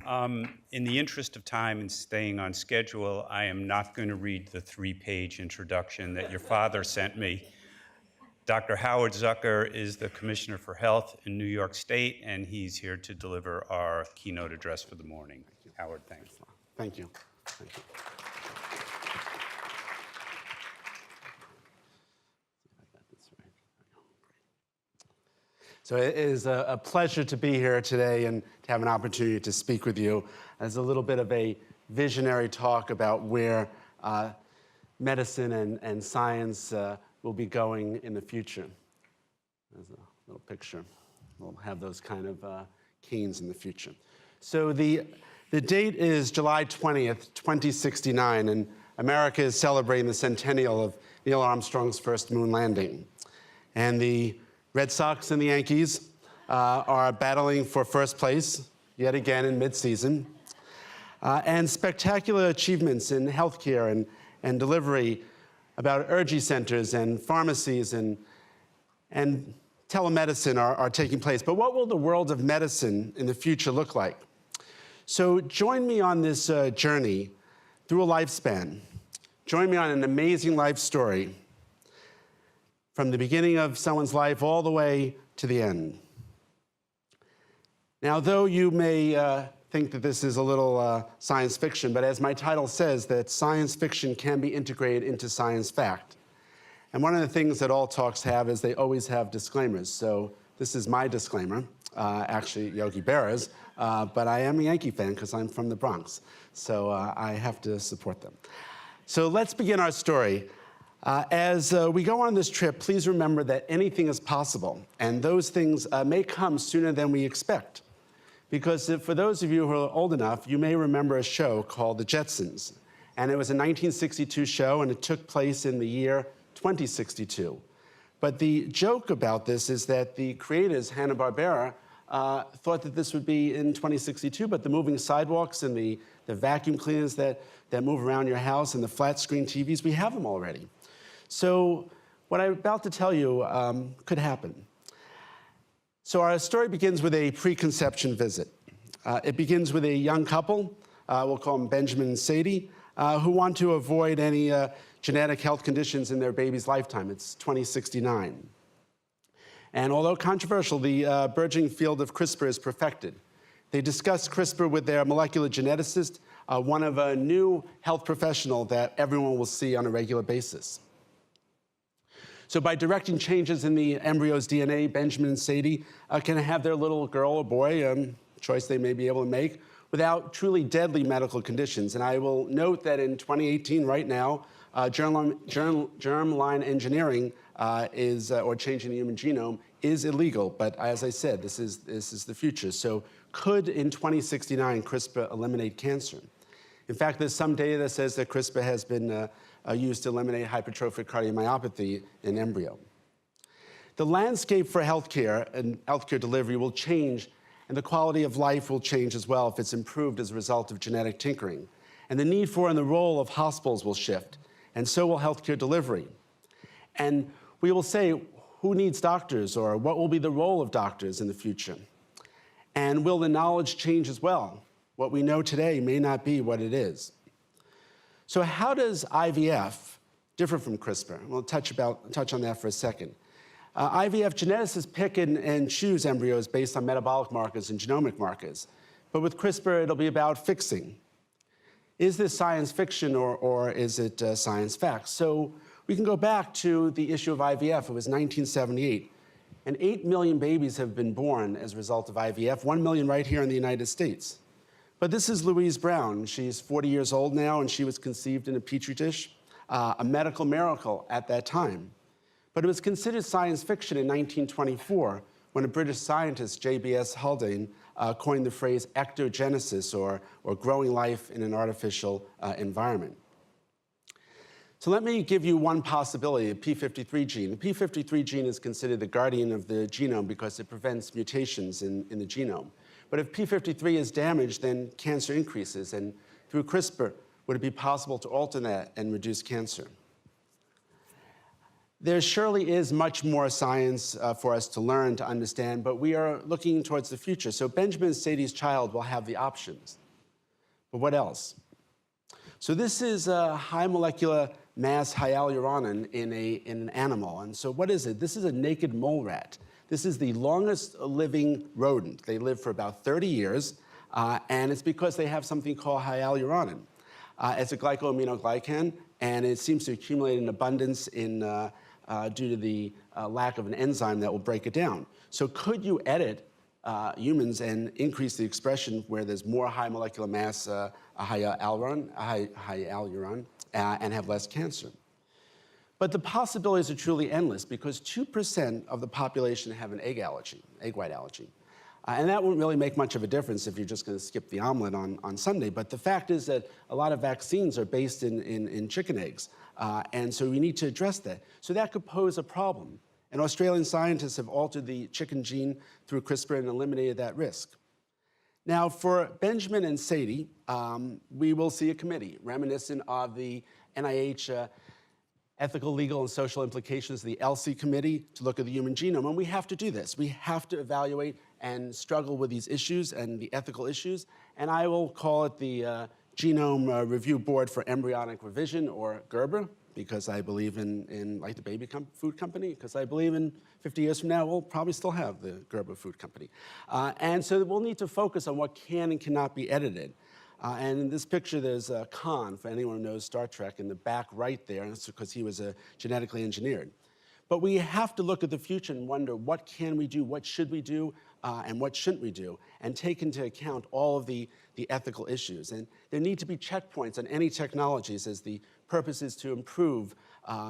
In the interest of time and staying on schedule, I am not going to read the 3-page introduction that your father sent me. Dr. Howard Zucker is the Commissioner for Health in New York State, and he's here to deliver our keynote address for the morning. Howard, thanks. Thank you. Thank you. So it is a pleasure to be here today and to have an opportunity to speak with you as a little bit of a visionary talk about where medicine and science will be going in the future. There's a little picture. We'll have those kind of keens in the future. So the date is July 20th, 2069, and America is celebrating the centennial of Neil Armstrong's first moon landing. And the Red Sox and the Yankees are battling for first place yet again in midseason. And spectacular achievements in healthcare and delivery about urgent centers and pharmacies and telemedicine are taking place. But what will the world of medicine in the future look like? So join me on this journey through a lifespan. Join me on an amazing life story from the beginning of someone's life all the way to the end. Now, though you may think that this is a little science fiction, but as my title says, that science fiction can be integrated into science fact. And one of the things that all talks have is they always have disclaimers. So this is my disclaimer, actually Yogi Berra's, but I am a Yankee fan because I'm from the Bronx. So I have to support them. So let's begin our story. As we go on this trip, please remember that anything is possible, and those things may come sooner than we expect. Because for those of you who are old enough, you may remember a show called The Jetsons. And it was a 1962 show, and it took place in the year 2062. But the joke about this is that the creators, Hanna-Barbera, thought that this would be in 2062, but the moving sidewalks and the vacuum cleaners that move around your house and the flat screen TVs, we have them already. So what I'm about to tell you could happen. So our story begins with a preconception visit. It begins with a young couple, we'll call them Benjamin and Sadie, who want to avoid any genetic health conditions in their baby's lifetime. It's 2069. And although controversial, the burgeoning field of CRISPR is perfected. They discuss CRISPR with their molecular geneticist, one of a new health professional that everyone will see on a regular basis. So by directing changes in the embryo's DNA, Benjamin and Sadie can have their little girl or boy, choice they may be able to make, without truly deadly medical conditions. And I will note that in 2018, right now, germline engineering or changing the human genome is illegal. But as I said, this is the future. So could, in 2069, CRISPR eliminate cancer? In fact, there's some data that says that CRISPR has been used to eliminate hypertrophic cardiomyopathy in embryo. The landscape for healthcare and healthcare delivery will change, and the quality of life will change as well if it's improved as a result of genetic tinkering. And the need for and the role of hospitals will shift, and so will healthcare delivery. And we will say, who needs doctors, or what will be the role of doctors in the future? And will the knowledge change as well? What we know today may not be what it is. So how does IVF differ from CRISPR? We'll touch on that for a second. IVF geneticists pick and choose embryos based on metabolic markers and genomic markers. But with CRISPR, it'll be about fixing. Is this science fiction or is it science fact? So we can go back to the issue of IVF. It was 1978. And 8 million babies have been born as a result of IVF, 1 million right here in the United States. But this is Louise Brown. She's 40 years old now, and she was conceived in a Petri dish, a medical miracle at that time. But it was considered science fiction in 1924 when a British scientist, J.B.S. Haldane, coined the phrase ectogenesis, or growing life in an artificial environment. So let me give you one possibility, the p53 gene. The p53 gene is considered the guardian of the genome because it prevents mutations in the genome. But if p53 is damaged, then cancer increases. And through CRISPR, would it be possible to alter that and reduce cancer? There surely is much more science for us to learn, to understand, but we are looking towards the future. So Benjamin and Sadie's child will have the options. But what else? So this is a high molecular mass hyaluronan in an animal. And so what is it? This is a naked mole rat. This is the longest living rodent. They live for about 30 years, and it's because they have something called hyaluronan. It's a glycosaminoglycan, and it seems to accumulate in abundance due to the lack of an enzyme that will break it down. So could you edit humans and increase the expression where there's more high molecular mass hyaluron, and have less cancer? But the possibilities are truly endless because 2% of the population have an egg white allergy. And that won't really make much of a difference if you're just going to skip the omelet on Sunday. But the fact is that a lot of vaccines are based in chicken eggs. And so we need to address that. So that could pose a problem. And Australian scientists have altered the chicken gene through CRISPR and eliminated that risk. Now, for Benjamin and Sadie, we will see a committee reminiscent of the NIH Ethical, Legal, and Social Implications, the ELSI committee, to look at the human genome. And we have to do this. We have to evaluate and struggle with these issues and the ethical issues. And I will call it the Genome Review Board for Embryonic Revision, or GERBR, because I believe in like the baby food company, because I believe in 50 years from now, we'll probably still have the GERBR food company. And so we'll need to focus on what can and cannot be edited. And in this picture, there's Khan, for anyone who knows Star Trek, in the back right there, and it's because he was genetically engineered. But we have to look at the future and wonder, what can we do, what should we do, and what shouldn't we do, and take into account all of the ethical issues. And there need to be checkpoints on any technologies, as the purpose is to improve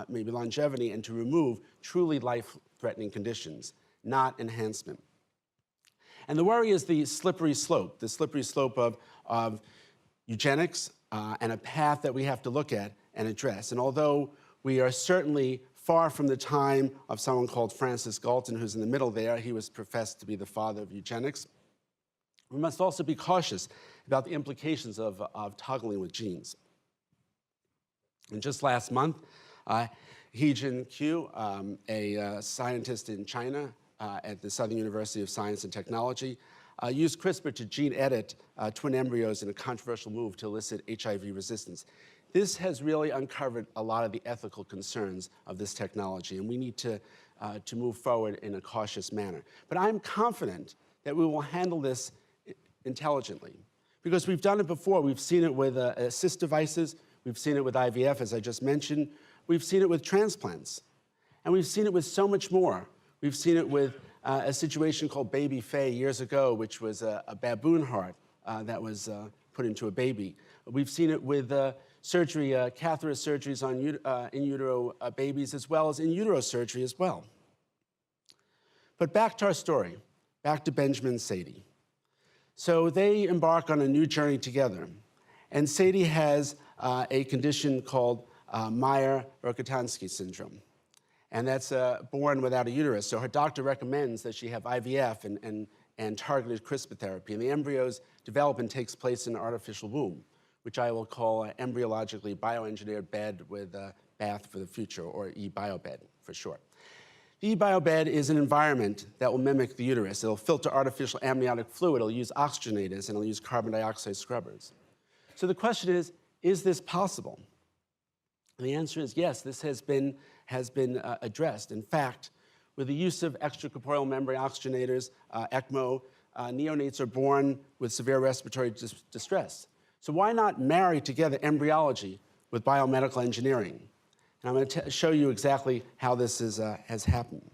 maybe longevity and to remove truly life-threatening conditions, not enhancement. And the worry is the slippery slope of eugenics and a path that we have to look at and address. And although we are certainly far from the time of someone called Francis Galton, who's in the middle there, he was professed to be the father of eugenics, we must also be cautious about the implications of toggling with genes. And just last month, He-Jin Q, a scientist in China at the Southern University of Science and Technology, used CRISPR to gene edit twin embryos in a controversial move to elicit HIV resistance. This has really uncovered a lot of the ethical concerns of this technology, and we need to move forward in a cautious manner. But I'm confident that we will handle this intelligently, because we've done it before. We've seen it with assist devices. We've seen it with IVF, as I just mentioned. We've seen it with transplants. And we've seen it with so much more. We've seen it with a situation called Baby Faye years ago, which was a baboon heart that was put into a baby. We've seen it with surgery, catheter surgeries on in utero babies, as well as in utero surgery as well. But back to our story, back to Benjamin and Sadie. So they embark on a new journey together. And Sadie has a condition called Meyer-Rokitansky syndrome. And that's born without a uterus. So her doctor recommends that she have IVF and targeted CRISPR therapy. And the embryo's development takes place in an artificial womb, which I will call an embryologically bioengineered bed with a bath for the future, or eBioBed for short. The eBioBed is an environment that will mimic the uterus. It'll filter artificial amniotic fluid, it'll use oxygenators, and it'll use carbon dioxide scrubbers. So the question is this possible? And the answer is yes, this has been addressed. In fact, with the use of extracorporeal membrane oxygenators, ECMO, neonates are born with severe respiratory distress. So why not marry together embryology with biomedical engineering? And I'm going to show you exactly how this has happened.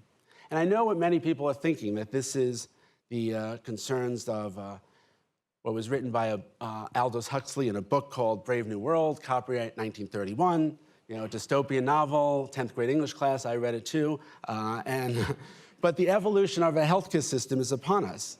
And I know what many people are thinking, that this is the concerns of what was written by Aldous Huxley in a book called Brave New World, copyright 1931. You know, dystopian novel, 10th grade English class, I read it too. But the evolution of our healthcare system is upon us.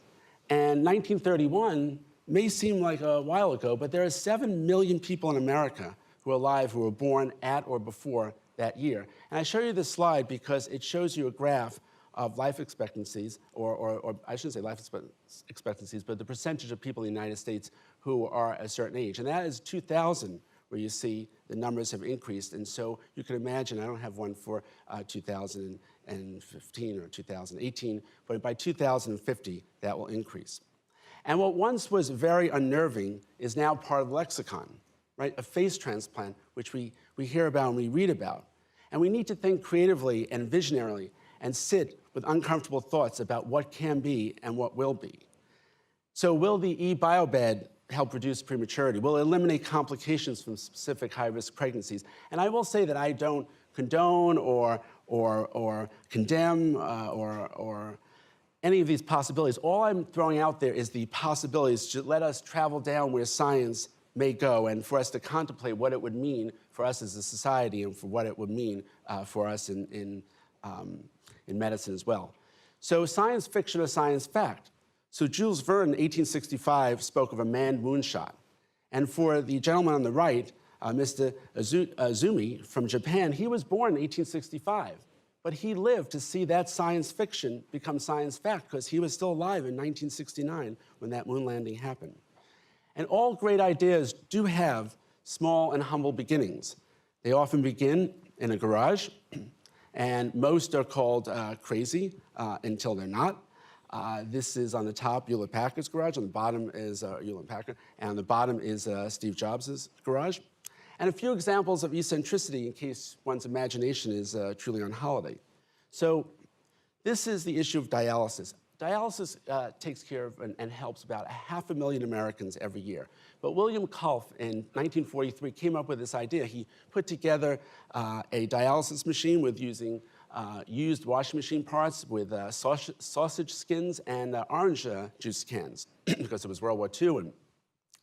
And 1931 may seem like a while ago, but there are 7 million people in America who are alive who were born at or before that year. And I show you this slide because it shows you a graph of life expectancies, or I shouldn't say life expectancies, but the percentage of people in the United States who are a certain age. And that is 2000, where you see the numbers have increased. And so you can imagine, I don't have one for 2015 or 2018, but by 2050, that will increase. And what once was very unnerving is now part of the lexicon, right? A face transplant, which we hear about and we read about. And we need to think creatively and visionarily and sit with uncomfortable thoughts about what can be and what will be. So will the eBioBed help reduce prematurity? Will it eliminate complications from specific high-risk pregnancies? And I will say that I don't condone or condemn or any of these possibilities. All I'm throwing out there is the possibilities to let us travel down where science may go, and for us to contemplate what it would mean for us as a society and for what it would mean for us in medicine as well. So science fiction or science fact. So Jules Verne in 1865 spoke of a manned moonshot. And for the gentleman on the right, Mr. Azumi from Japan, he was born in 1865. But he lived to see that science fiction become science fact because he was still alive in 1969 when that moon landing happened. And all great ideas do have small and humble beginnings. They often begin in a garage, and most are called crazy until they're not. This is on the top, Hewlett Packard's garage. On the bottom is Hewlett Packard, and on the bottom is Steve Jobs' garage. And a few examples of eccentricity in case one's imagination is truly on holiday. So this is the issue of dialysis. Dialysis takes care of and helps about 500,000 Americans every year. But William Culp in 1943 came up with this idea. He put together a dialysis machine with using used washing machine parts with sausage skins and orange juice cans because it was World War II and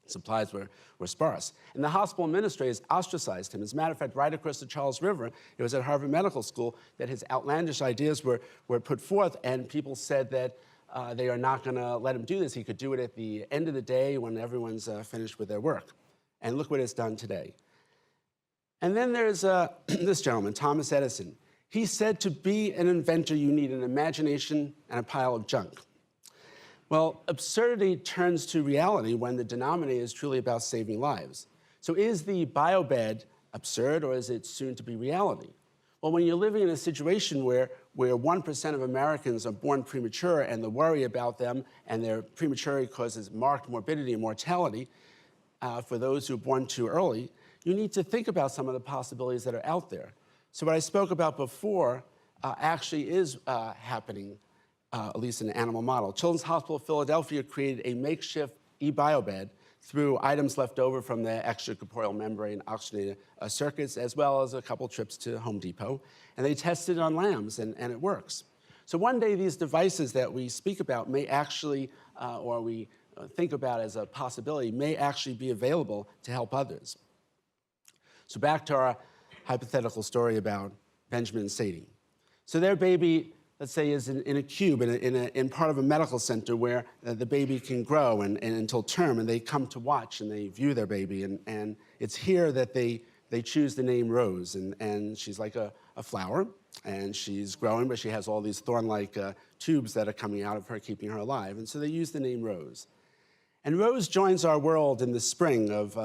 supplies were sparse. And the hospital administrators ostracized him. As a matter of fact, right across the Charles River, it was at Harvard Medical School that his outlandish ideas were put forth, and people said that they are not going to let him do this. He could do it at the end of the day when everyone's finished with their work. And look what it's done today. And then there's this gentleman, Thomas Edison. He said to be an inventor, you need an imagination and a pile of junk. Well, absurdity turns to reality when the denominator is truly about saving lives. So is the biobed absurd, or is it soon to be reality? Well, when you're living in a situation where 1% of Americans are born premature and the worry about them and their prematurity causes marked morbidity and mortality for those who are born too early, you need to think about some of the possibilities that are out there. So what I spoke about before actually is happening, at least in an animal model. Children's Hospital of Philadelphia created a makeshift eBioBed through items left over from the extracorporeal membrane oxygenated circuits, as well as a couple trips to Home Depot. And they tested it on lambs, and it works. So one day, these devices that we speak about may actually, or we think about as a possibility, may actually be available to help others. So back to our hypothetical story about Benjamin and Sadie. So their baby, let's say, is in a cube in part of a medical center where the baby can grow and until term, and they come to watch and they view their baby. And it's here that they choose the name Rose. And she's like a flower, and she's growing, but she has all these thorn-like tubes that are coming out of her, keeping her alive. And so they use the name Rose. And Rose joins our world in the spring of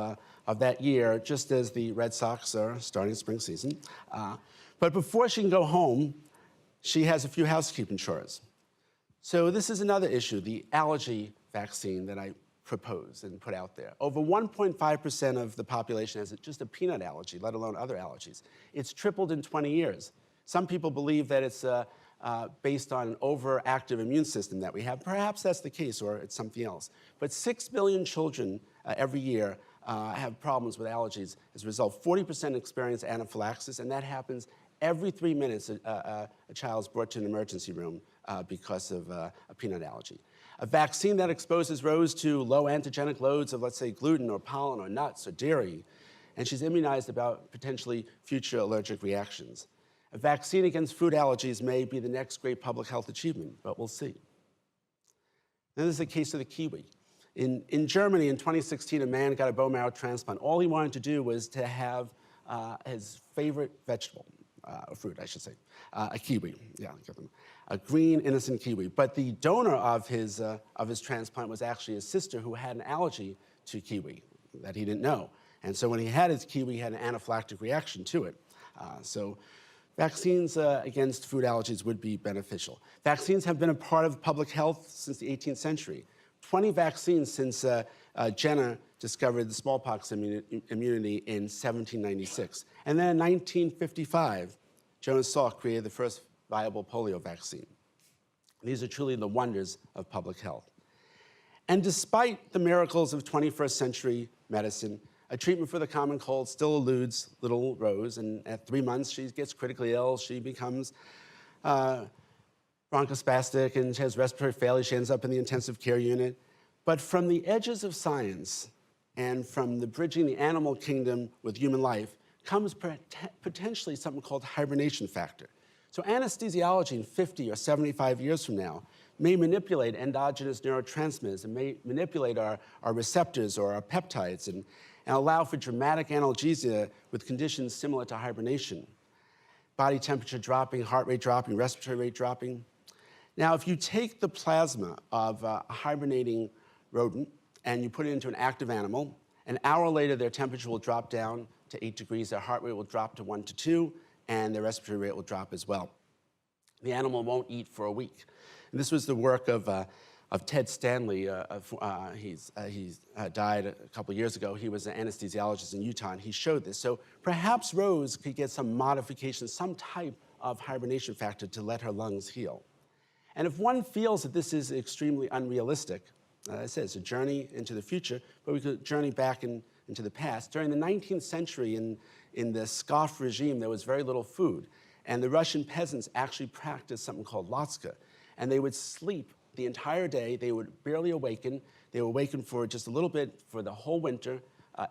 that year, just as the Red Sox are starting spring season. But before she can go home, she has a few housekeeping chores. So this is another issue, the allergy vaccine that I proposed and put out there. Over 1.5% of the population has just a peanut allergy, let alone other allergies. It's tripled in 20 years. Some people believe that it's based on an overactive immune system that we have. Perhaps that's the case, or it's something else. But 6 million children every year have problems with allergies. As a result, 40% experience anaphylaxis, and that happens every 3 minutes. A child is brought to an emergency room because of a peanut allergy. A vaccine that exposes Rose to low antigenic loads of, let's say, gluten or pollen or nuts or dairy, and she's immunized about potentially future allergic reactions. A vaccine against food allergies may be the next great public health achievement, but we'll see. Then there's the case of the kiwi. In Germany, in 2016, a man got a bone marrow transplant. All he wanted to do was to have his favorite vegetable, fruit, I should say, a kiwi. Yeah, a green, innocent kiwi. But the donor of his transplant was actually his sister, who had an allergy to kiwi that he didn't know. And so when he had his kiwi, he had an anaphylactic reaction to it. So vaccines against food allergies would be beneficial. Vaccines have been a part of public health since the 18th century. 20 vaccines since Jenner discovered the smallpox immunity in 1796. And then in 1955, Jonas Salk created the first viable polio vaccine. These are truly the wonders of public health. And despite the miracles of 21st century medicine, a treatment for the common cold still eludes little Rose, and at 3 months, she gets critically ill. She becomes bronchospastic, and she has respiratory failure. She ends up in the intensive care unit. But from the edges of science and from the bridging the animal kingdom with human life comes potentially something called hibernation factor. So anesthesiology in 50 or 75 years from now may manipulate endogenous neurotransmitters and may manipulate our receptors or our peptides and allow for dramatic analgesia with conditions similar to hibernation. Body temperature dropping, heart rate dropping, respiratory rate dropping. Now, if you take the plasma of a hibernating rodent and you put it into an active animal, an hour later their temperature will drop down to 8 degrees, their heart rate will drop to 1 to 2, and their respiratory rate will drop as well. The animal won't eat for a week. And this was the work of Ted Stanley. He died a couple years ago. He was an anesthesiologist in Utah, and he showed this. So perhaps Rose could get some modification, some type of hibernation factor to let her lungs heal. And if one feels that this is extremely unrealistic, as I said, it's a journey into the future, but we could journey back into the past. During the 19th century, in the Skov regime, there was very little food. And the Russian peasants actually practiced something called latska. And they would sleep the entire day. They would barely awaken. They would awaken for just a little bit for the whole winter.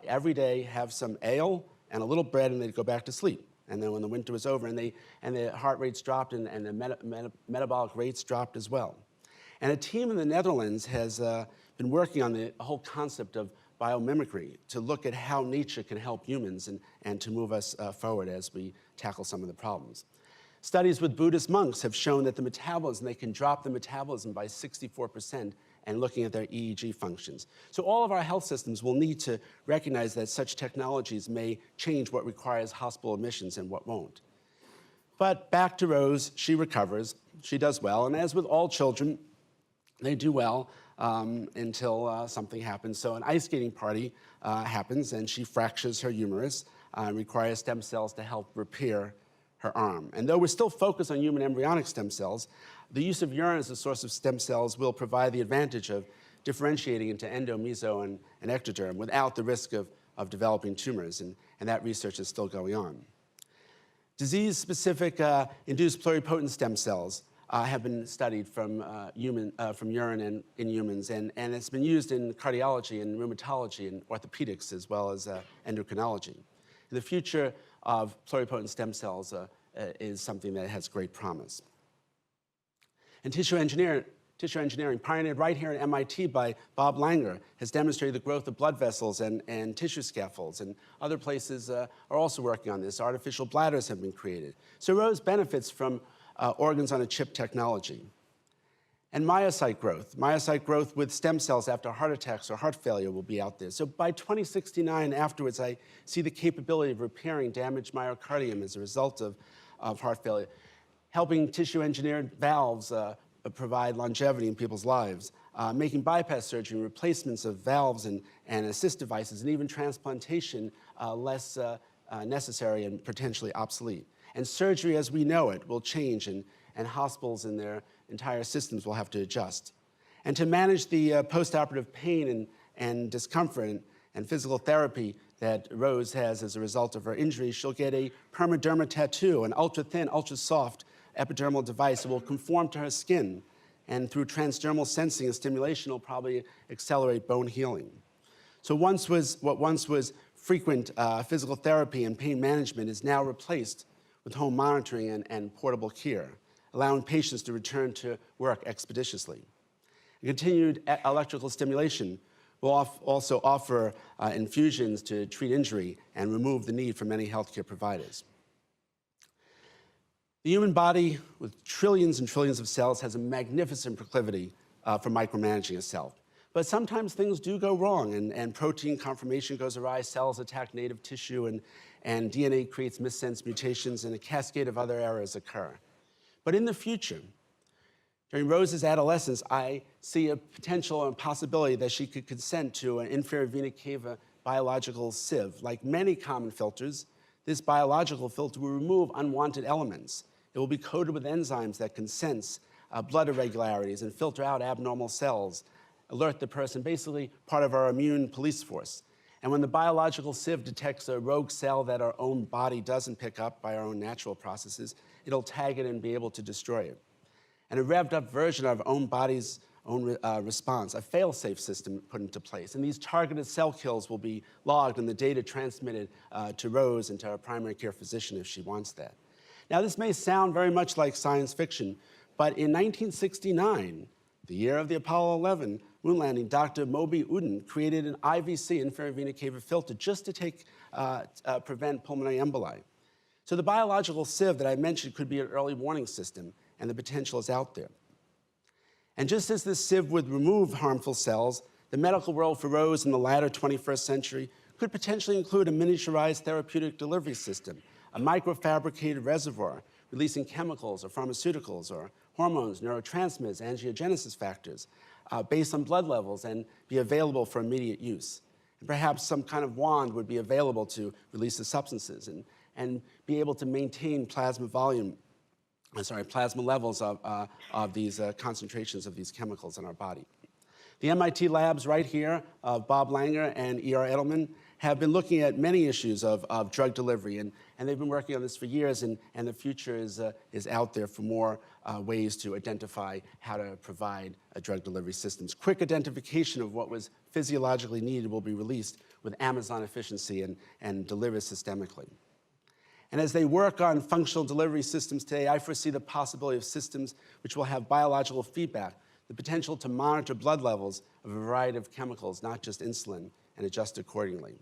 Every day, have some ale and a little bread, and they'd go back to sleep. And then when the winter was over, and the heart rates dropped, and the metabolic rates dropped as well. And a team in the Netherlands has been working on the whole concept of biomimicry to look at how nature can help humans and to move us forward as we tackle some of the problems. Studies with Buddhist monks have shown that the metabolism, they can drop the metabolism by 64% and looking at their EEG functions. So all of our health systems will need to recognize that such technologies may change what requires hospital admissions and what won't. But back to Rose, she recovers, she does well, and as with all children, they do well until something happens. So an ice skating party happens, and she fractures her humerus and requires stem cells to help repair her arm. And though we're still focused on human embryonic stem cells, the use of urine as a source of stem cells will provide the advantage of differentiating into endo, meso, and ectoderm without the risk of developing tumors, and that research is still going on. Disease-specific induced pluripotent stem cells have been studied from urine in humans, and it's been used in cardiology and rheumatology and orthopedics as well as endocrinology. The future of pluripotent stem cells is something that has great promise. And tissue engineering, pioneered right here at MIT by Bob Langer, has demonstrated the growth of blood vessels and tissue scaffolds, and other places are also working on this. Artificial bladders have been created. So Rose benefits from organs on a chip technology. And myocyte growth with stem cells after heart attacks or heart failure will be out there. So by 2069 afterwards, I see the capability of repairing damaged myocardium as a result of heart failure, helping tissue-engineered valves provide longevity in people's lives, making bypass surgery and replacements of valves and assist devices, and even transplantation less necessary and potentially obsolete. And surgery as we know it will change, and hospitals and their entire systems will have to adjust. And to manage the postoperative pain and discomfort and physical therapy that Rose has as a result of her injury, she'll get a permaderma tattoo, an ultra-thin, ultra-soft epidermal device that will conform to her skin. And through transdermal sensing and stimulation, will probably accelerate bone healing. So what once was frequent physical therapy and pain management is now replaced with home monitoring and portable care, allowing patients to return to work expeditiously. Continued electrical stimulation will also offer infusions to treat injury and remove the need for many healthcare providers. The human body, with trillions and trillions of cells, has a magnificent proclivity for micromanaging itself. But sometimes things do go wrong, and protein conformation goes awry, cells attack native tissue, and DNA creates missense mutations, and a cascade of other errors occur. But in the future, during Rose's adolescence, I see a potential and possibility that she could consent to an inferior vena cava biological sieve. Like many common filters, this biological filter will remove unwanted elements. It will be coated with enzymes that can sense blood irregularities and filter out abnormal cells, alert the person, basically part of our immune police force. And when the biological sieve detects a rogue cell that our own body doesn't pick up by our own natural processes, it'll tag it and be able to destroy it. And a revved up version of our own body's own response, a fail-safe system put into place. And these targeted cell kills will be logged and the data transmitted to Rose and to our primary care physician if she wants that. Now, this may sound very much like science fiction, but in 1969, the year of the Apollo 11 moon landing, Dr. Moby Uden created an IVC, inferior vena cava filter, just to prevent pulmonary emboli. So the biological sieve that I mentioned could be an early warning system, and the potential is out there. And just as this sieve would remove harmful cells, the medical world for Rose in the latter 21st century could potentially include a miniaturized therapeutic delivery system, a microfabricated reservoir releasing chemicals or pharmaceuticals or hormones, neurotransmitters, angiogenesis factors based on blood levels and be available for immediate use. And perhaps some kind of wand would be available to release the substances and be able to maintain plasma levels of these concentrations of these chemicals in our body. The MIT labs right here, Bob Langer and E.R. Edelman, have been looking at many issues of drug delivery, and they've been working on this for years, and the future is out there for more ways to identify how to provide drug delivery systems. Quick identification of what was physiologically needed will be released with Amazon efficiency and delivered systemically. And as they work on functional delivery systems today, I foresee the possibility of systems which will have biological feedback, the potential to monitor blood levels of a variety of chemicals, not just insulin, and adjust accordingly.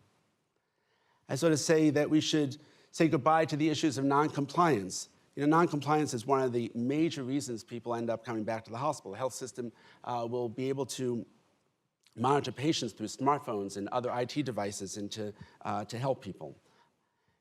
I sort of say that we should say goodbye to the issues of noncompliance. You know, noncompliance is one of the major reasons people end up coming back to the hospital. The health system will be able to monitor patients through smartphones and other IT devices and to help people.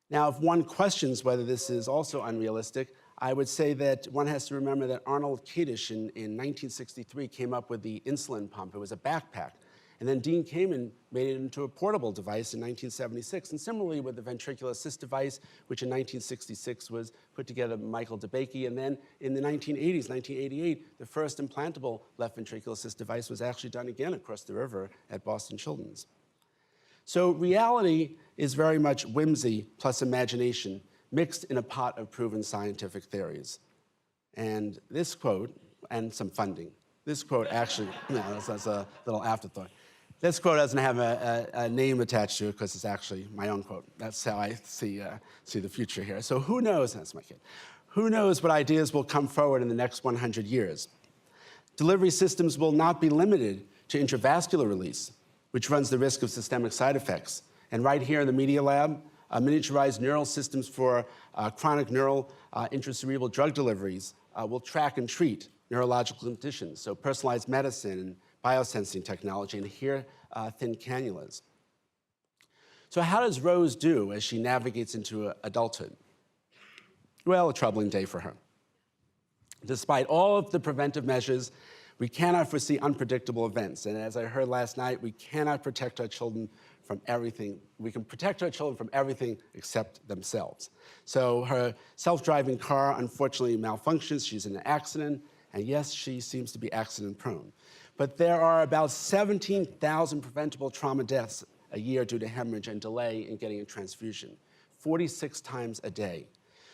Now, if one questions whether this is also unrealistic, I would say that one has to remember that Arnold Kadish in 1963 came up with the insulin pump. It was a backpack. And then Dean Kamen made it into a portable device in 1976. And similarly with the ventricular assist device, which in 1966 was put together by Michael DeBakey. And then in the 1980s, 1988, the first implantable left ventricular assist device was actually done again across the river at Boston Children's. So reality is very much whimsy plus imagination mixed in a pot of proven scientific theories. And this quote, and some funding. This quote actually, that's a little afterthought. This quote doesn't have a name attached to it because it's actually my own quote. That's how I see the future here. So who knows, that's my kid, who knows what ideas will come forward in the next 100 years. Delivery systems will not be limited to intravascular release, which runs the risk of systemic side effects. And right here in the Media Lab, miniaturized neural systems for chronic neural intracerebral drug deliveries will track and treat neurological conditions, so personalized medicine and biosensing technology, and here, thin cannulas. So how does Rose do as she navigates into adulthood? Well, a troubling day for her. Despite all of the preventive measures, we cannot foresee unpredictable events. And as I heard last night, we cannot protect our children from everything. We can protect our children from everything except themselves. So her self-driving car unfortunately malfunctions. She's in an accident. And yes, she seems to be accident-prone. But there are about 17,000 preventable trauma deaths a year due to hemorrhage and delay in getting a transfusion, 46 times a day.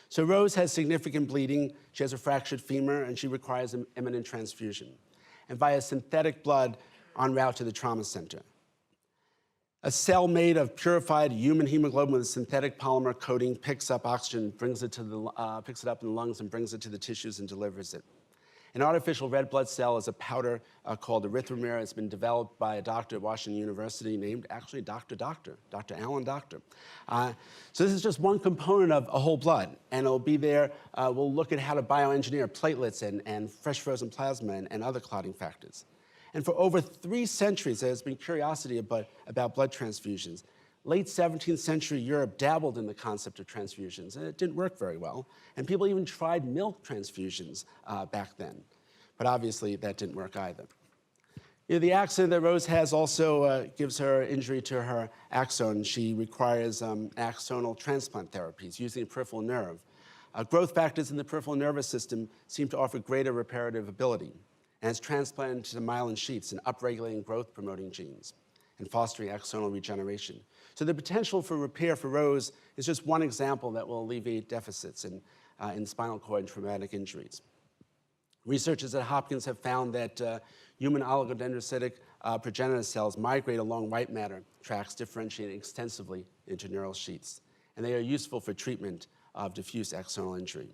So Rose has significant bleeding, she has a fractured femur, and she requires an imminent transfusion, and via synthetic blood en route to the trauma center. A cell made of purified human hemoglobin with a synthetic polymer coating picks up oxygen, picks it up in the lungs and brings it to the tissues and delivers it. An artificial red blood cell is a powder called erythromer. It's been developed by a doctor at Washington University named actually Dr. Alan Doctor. So this is just one component of a whole blood, and it'll be there. We'll look at how to bioengineer platelets and fresh frozen plasma and other clotting factors. And for over 3 centuries, there has been curiosity about blood transfusions. Late 17th century Europe dabbled in the concept of transfusions, and it didn't work very well. And people even tried milk transfusions back then. But obviously, that didn't work either. You know, the accident that Rose has also gives her injury to her axon. She requires axonal transplant therapies using the peripheral nerve. Growth factors in the peripheral nervous system seem to offer greater reparative ability, and it's transplanted to the myelin sheaths and upregulating growth-promoting genes and fostering axonal regeneration. So the potential for repair for Rose is just one example that will alleviate deficits in spinal cord and traumatic injuries. Researchers at Hopkins have found that human oligodendrocytic progenitor cells migrate along white matter tracts, differentiating extensively into neural sheaths, and they are useful for treatment of diffuse axonal injury.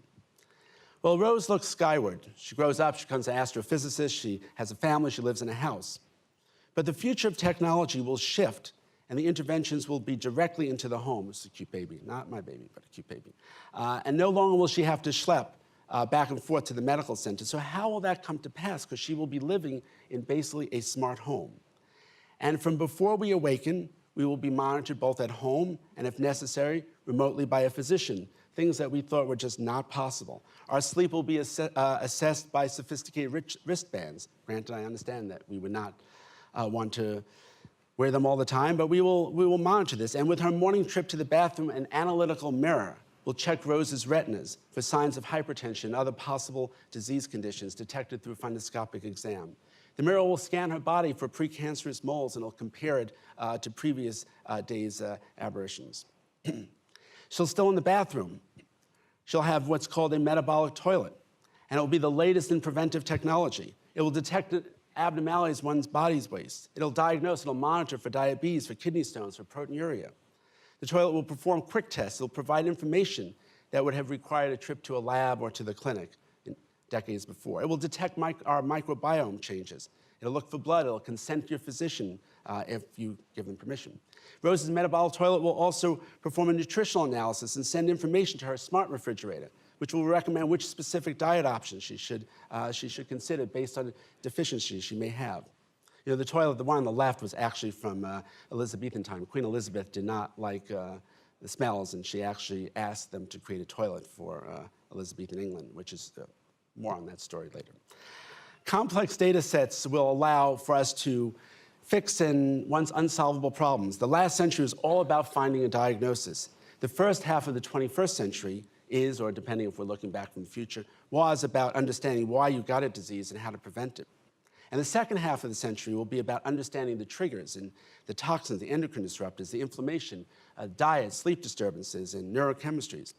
Well, Rose looks skyward. She grows up, she becomes an astrophysicist, she has a family, she lives in a house. But the future of technology will shift, and the interventions will be directly into the home. It's a cute baby, not my baby, but a cute baby. And no longer will she have to schlep back and forth to the medical center. So how will that come to pass? Because she will be living in basically a smart home. And from before we awaken, we will be monitored both at home and, if necessary, remotely by a physician, things that we thought were just not possible. Our sleep will be assessed by sophisticated wristbands. Granted, I understand that we would not want to wear them all the time, but we will monitor this. And with her morning trip to the bathroom, an analytical mirror will check Rose's retinas for signs of hypertension and other possible disease conditions detected through fundoscopic exam. The mirror will scan her body for precancerous moles, and it'll compare it to previous days' aberrations. She'll still in the bathroom. She'll have what's called a metabolic toilet, and it will be the latest in preventive technology. It will detect abnormalities one's body's waste. It'll diagnose, it'll monitor for diabetes, for kidney stones, for proteinuria. The toilet will perform quick tests. It'll provide information that would have required a trip to a lab or to the clinic decades before. It will detect our microbiome changes. It'll look for blood. It'll consent to your physician if you give them permission. Rose's metabolic toilet will also perform a nutritional analysis and send information to her smart refrigerator, which will recommend which specific diet options she should consider based on deficiencies she may have. You know, the toilet, the one on the left, was actually from Elizabethan time. Queen Elizabeth did not like the smells, and she actually asked them to create a toilet for Elizabethan England, which is more on that story later. Complex data sets will allow for us to fix once unsolvable problems. The last century was all about finding a diagnosis. The first half of the 21st century is, or depending if we're looking back from the future, was about understanding why you got a disease and how to prevent it. And the second half of the century will be about understanding the triggers and the toxins, the endocrine disruptors, the inflammation, diet, sleep disturbances, and neurochemistries.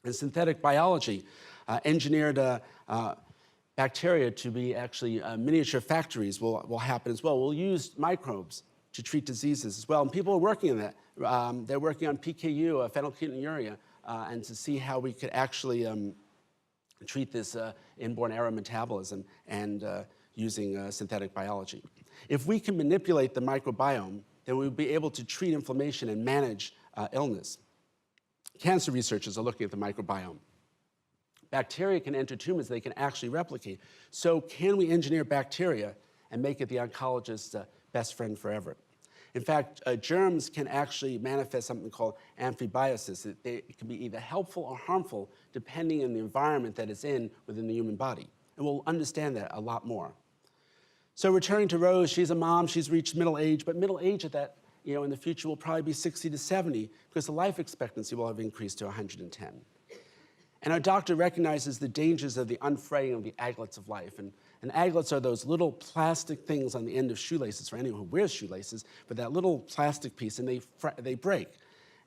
And synthetic biology engineered bacteria to be actually miniature factories will happen as well. We'll use microbes to treat diseases as well. And people are working on that. They're working on PKU, phenylketonuria, and to see how we could actually treat this inborn error metabolism and using synthetic biology. If we can manipulate the microbiome, then we'll be able to treat inflammation and manage illness. Cancer researchers are looking at the microbiome. Bacteria can enter tumors, they can actually replicate. So can we engineer bacteria and make it the oncologist's best friend forever? In fact, germs can actually manifest something called amphibiosis. It can be either helpful or harmful depending on the environment that it's in within the human body. And we'll understand that a lot more. So returning to Rose, she's a mom, she's reached middle age, but middle age at that, in the future will probably be 60 to 70 because the life expectancy will have increased to 110. And our doctor recognizes the dangers of the unfraying of the aglets of life. And aglets are those little plastic things on the end of shoelaces for anyone who wears shoelaces, but that little plastic piece, and they break.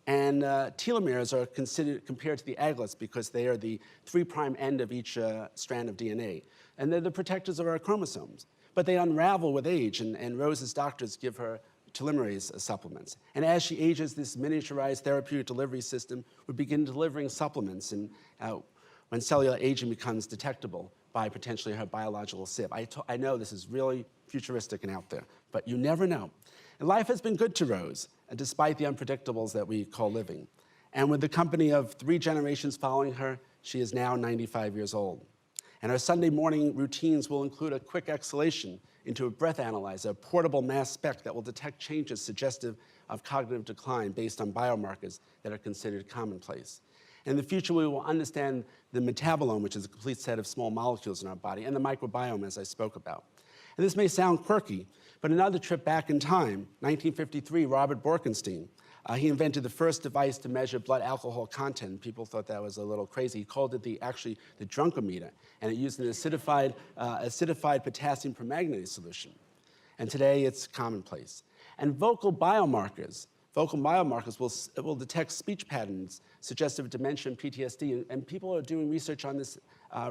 And telomeres are compared to the aglets because they are the 3' end of each strand of DNA. And they're the protectors of our chromosomes. But they unravel with age, and Rose's doctors give her telomerase supplements. And as she ages, this miniaturized therapeutic delivery system would begin delivering supplements and when cellular aging becomes detectable by potentially her biological SIP. I know this is really futuristic and out there, but you never know. And life has been good to Rose, despite the unpredictables that we call living. And with the company of 3 generations following her, she is now 95 years old. And her Sunday morning routines will include a quick exhalation into a breath analyzer, a portable mass spec that will detect changes suggestive of cognitive decline based on biomarkers that are considered commonplace. In the future, we will understand the metabolome, which is a complete set of small molecules in our body, and the microbiome, as I spoke about. And this may sound quirky, but another trip back in time, 1953, Robert Borkenstein, he invented the first device to measure blood alcohol content. People thought that was a little crazy. He called it actually the drunkometer, and it used an acidified potassium permanganate solution. And today, it's commonplace. And vocal biomarkers will detect speech patterns suggestive of dementia and PTSD. And people are doing research on this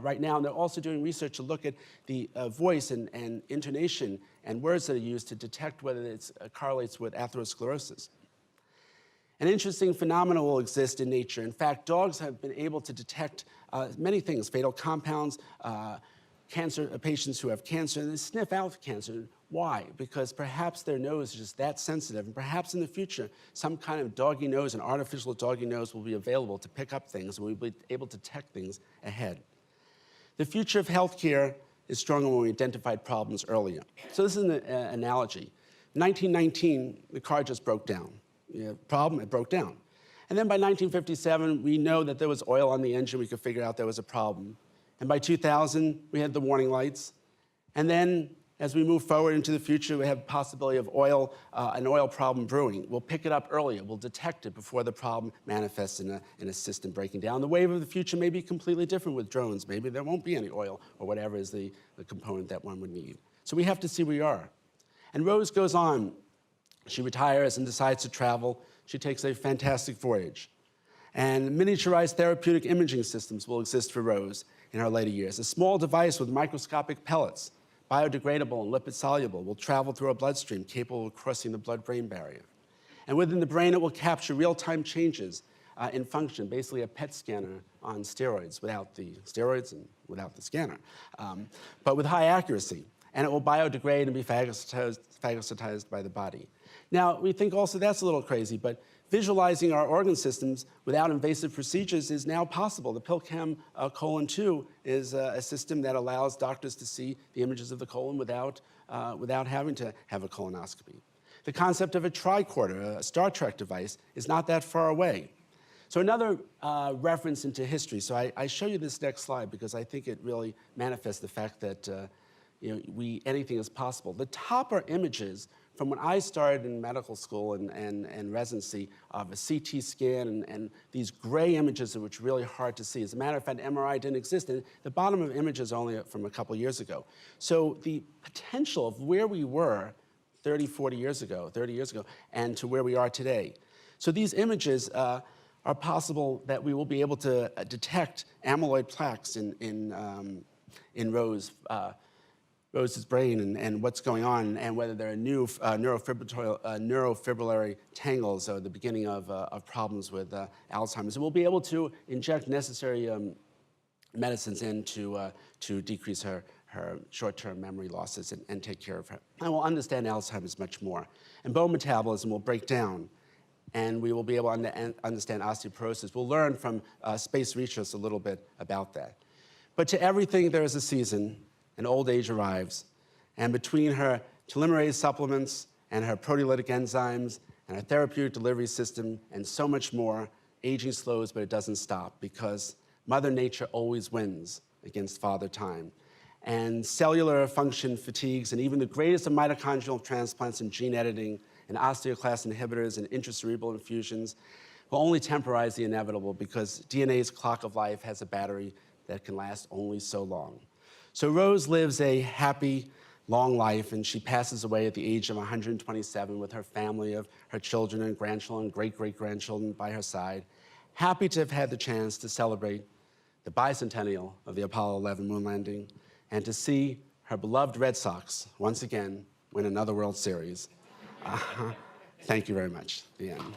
right now. And they're also doing research to look at the voice and intonation and words that are used to detect whether it correlates with atherosclerosis. An interesting phenomenon will exist in nature. In fact, dogs have been able to detect many things, fatal compounds, patients who have cancer, and they sniff out cancer. Why? Because perhaps their nose is just that sensitive, and perhaps in the future, some kind of doggy nose, an artificial doggy nose, will be available to pick up things, and we'll be able to detect things ahead. The future of healthcare is stronger when we identified problems earlier. So this is an analogy. In 1919, the car just broke down. Problem, it broke down. And then by 1957, we know that there was oil on the engine. We could figure out there was a problem. And by 2000, we had the warning lights. And then, as we move forward into the future, we have the possibility of an oil problem brewing. We'll pick it up earlier. We'll detect it before the problem manifests in a system breaking down. The wave of the future may be completely different with drones. Maybe there won't be any oil or whatever is the component that one would need. So we have to see where we are. And Rose goes on. She retires and decides to travel. She takes a fantastic voyage. And miniaturized therapeutic imaging systems will exist for Rose in her later years. A small device with microscopic pellets, biodegradable and lipid-soluble, will travel through our bloodstream, capable of crossing the blood-brain barrier. And within the brain, it will capture real-time changes in function, basically a PET scanner on steroids, without the steroids and without the scanner, but with high accuracy. And it will biodegrade and be phagocytized by the body. Now, we think also that's a little crazy, but visualizing our organ systems without invasive procedures is now possible. The PillChem colon 2 is a system that allows doctors to see the images of the colon without having to have a colonoscopy. The concept of a tricorder, a Star Trek device, is not that far away. So another reference into history. So I show you this next slide because I think it really manifests the fact that anything is possible. The top are images from when I started in medical school and residency of a CT scan and these gray images which are really hard to see. As a matter of fact, MRI didn't exist. And the bottom of images only from a couple years ago. So the potential of where we were 30 years ago, and to where we are today. So these images are possible that we will be able to detect amyloid plaques in Rose's brain and what's going on, and whether there are new neurofibrillary tangles or the beginning of problems with Alzheimer's. And we'll be able to inject necessary medicines in to decrease her short-term memory losses and take care of her. And we'll understand Alzheimer's much more. And bone metabolism will break down, and we will be able to understand osteoporosis. We'll learn from space research a little bit about that. But to everything, there is a season. And old age arrives. And between her telomerase supplements and her proteolytic enzymes and her therapeutic delivery system and so much more, aging slows, but it doesn't stop because Mother Nature always wins against Father Time. And cellular function fatigues, and even the greatest of mitochondrial transplants and gene editing and osteoclast inhibitors and intracerebral infusions will only temporize the inevitable because DNA's clock of life has a battery that can last only so long. So Rose lives a happy, long life, and she passes away at the age of 127 with her family of her children and grandchildren, great-great-grandchildren by her side, happy to have had the chance to celebrate the bicentennial of the Apollo 11 moon landing and to see her beloved Red Sox once again win another World Series. Thank you very much. The end.